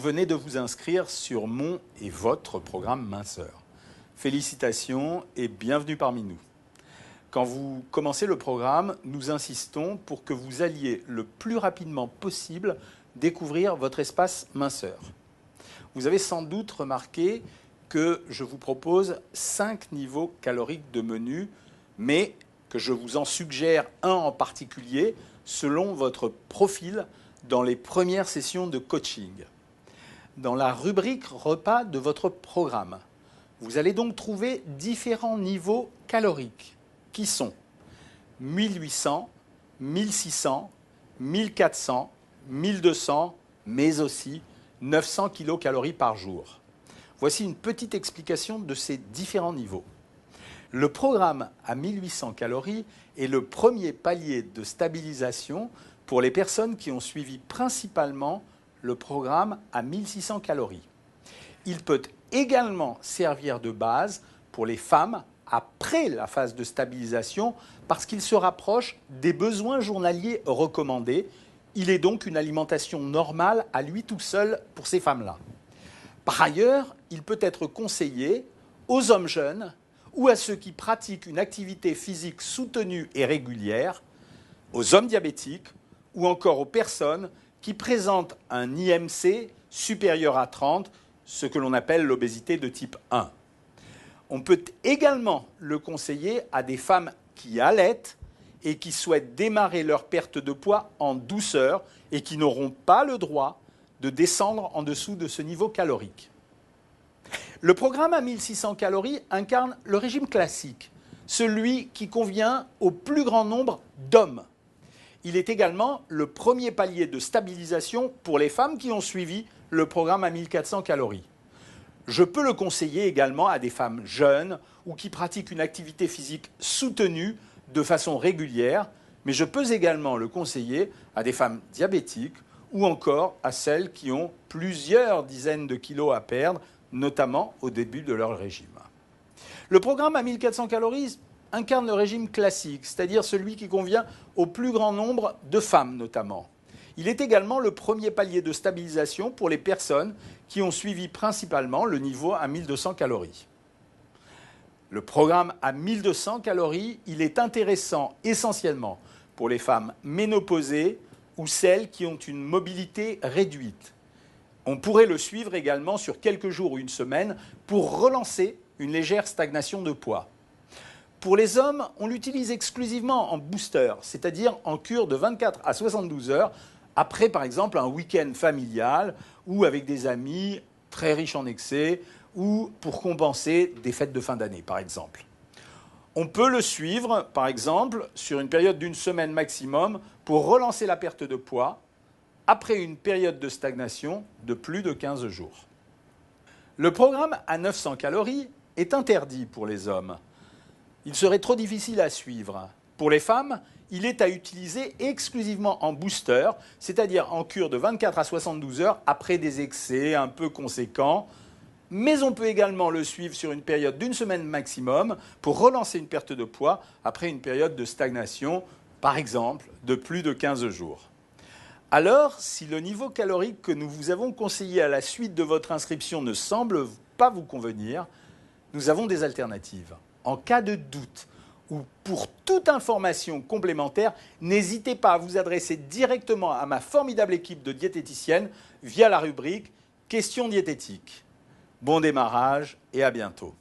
venez de vous inscrire sur mon et votre programme Minceur. Félicitations et bienvenue parmi nous. Quand vous commencez le programme, nous insistons pour que vous alliez le plus rapidement possible découvrir votre espace Minceur. Vous avez sans doute remarqué que je vous propose 5 niveaux caloriques de menu, mais que je vous en suggère un en particulier selon votre profil dans les premières sessions de coaching. Dans la rubrique repas de votre programme, vous allez donc trouver différents niveaux caloriques qui sont 1800, 1600, 1400, 1200, mais aussi 900 kcal par jour. Voici une petite explication de ces différents niveaux. Le programme à 1800 calories est le premier palier de stabilisation pour les personnes qui ont suivi principalement le programme à 1600 calories. Il peut également servir de base pour les femmes après la phase de stabilisation parce qu'il se rapproche des besoins journaliers recommandés. Il est donc une alimentation normale à lui tout seul pour ces femmes-là. Par ailleurs, il peut être conseillé aux hommes jeunes ou à ceux qui pratiquent une activité physique soutenue et régulière, aux hommes diabétiques ou encore aux personnes qui présentent un IMC supérieur à 30, ce que l'on appelle l'obésité de type 1. On peut également le conseiller à des femmes qui allaitent et qui souhaitent démarrer leur perte de poids en douceur et qui n'auront pas le droit de descendre en dessous de ce niveau calorique. Le programme à 1600 calories incarne le régime classique, celui qui convient au plus grand nombre d'hommes. Il est également le premier palier de stabilisation pour les femmes qui ont suivi le programme à 1400 calories. Je peux le conseiller également à des femmes jeunes ou qui pratiquent une activité physique soutenue de façon régulière, mais je peux également le conseiller à des femmes diabétiques ou encore à celles qui ont plusieurs dizaines de kilos à perdre, notamment au début de leur régime. Le programme à 1400 calories incarne le régime classique, c'est-à-dire celui qui convient au plus grand nombre de femmes notamment. Il est également le premier palier de stabilisation pour les personnes qui ont suivi principalement le niveau à 1200 calories. Le programme à 1200 calories, il est intéressant essentiellement pour les femmes ménopausées ou celles qui ont une mobilité réduite. On pourrait le suivre également sur quelques jours ou une semaine pour relancer une légère stagnation de poids. Pour les hommes, on l'utilise exclusivement en booster, c'est-à-dire en cure de 24 à 72 heures, après par exemple un week-end familial ou avec des amis très riches en excès ou pour compenser des fêtes de fin d'année par exemple. On peut le suivre par exemple sur une période d'une semaine maximum pour relancer la perte de poids après une période de stagnation de plus de 15 jours. Le programme à 900 calories est interdit pour les hommes. Il serait trop difficile à suivre. Pour les femmes, il est à utiliser exclusivement en booster, c'est-à-dire en cure de 24 à 72 heures après des excès un peu conséquents. Mais on peut également le suivre sur une période d'une semaine maximum pour relancer une perte de poids après une période de stagnation, par exemple, de plus de 15 jours. Alors, si le niveau calorique que nous vous avons conseillé à la suite de votre inscription ne semble pas vous convenir, nous avons des alternatives. En cas de doute ou pour toute information complémentaire, n'hésitez pas à vous adresser directement à ma formidable équipe de diététiciennes via la rubrique « Questions diététiques ». Bon démarrage et à bientôt.